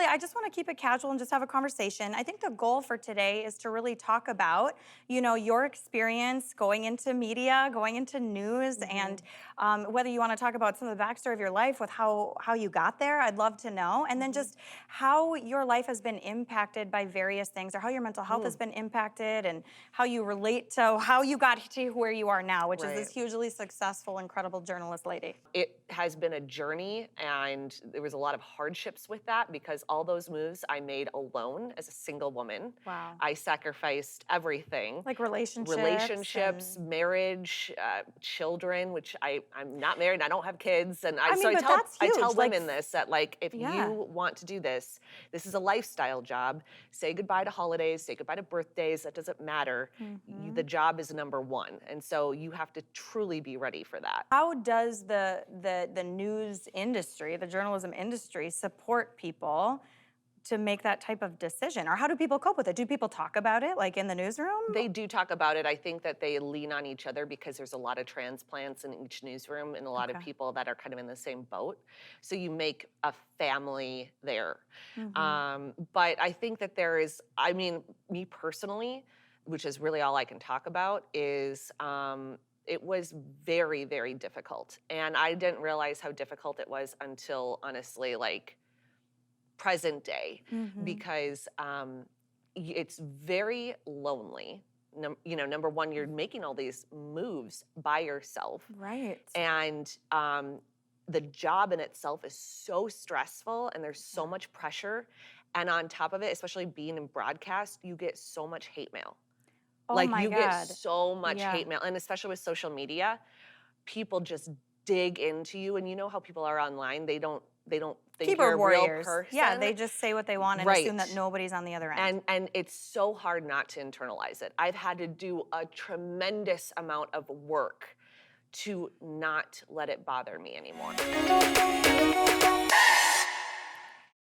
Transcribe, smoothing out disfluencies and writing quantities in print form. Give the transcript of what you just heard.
I just want to keep it casual and just have a conversation. I think the goal for today is to really talk about, your experience going into media, going into news, and whether you want to talk about some of the backstory of your life with how you got there. I'd love to know, and then just how your life has been impacted by various things, or how your mental health has been impacted, and how you relate to how you got to where you are now, which is this Right. hugely successful, incredible journalist lady. It has been a journey, and there was a lot of hardships with that because all those moves I made alone as a single woman. Wow. I sacrificed everything. Like relationships Relationships, and marriage, children, which I'm not married, I don't have kids, and I so mean, but that's I huge. tell Like, women this, that like if yeah. you want to do this, this is a lifestyle job. Say goodbye to holidays, say goodbye to birthdays. That doesn't matter. The job is number one, and so you have to truly be ready for that. How does the news industry, the journalism industry, support people to make that type of decision? Or how do people cope with it? Do people talk about it, like in the newsroom? They do talk about it. I think that they lean on each other because there's a lot of transplants in each newsroom and a lot of Okay. people that are kind of in the same boat. So you make a family there. Mm-hmm. But I think that there is, I mean, me personally, which is really all I can talk about, is it was very, very difficult. And I didn't realize how difficult it was until honestly, like present day, Mm-hmm. because it's very lonely. Number one, you're making all these moves by yourself, Right. and the job in itself is so stressful, and there's so Yeah. much pressure. And on top of it, especially being in broadcast, you get so much hate mail. Oh Like my you get God. so much Yeah. hate mail, and especially with social media, people just dig into you. And you know how people are online; they don't think you're Keyboard a real warriors. Yeah, person. they just say what they want and assume that Right. nobody's on the other end. And it's so hard not to internalize it. I've had to do a tremendous amount of work to not let it bother me anymore.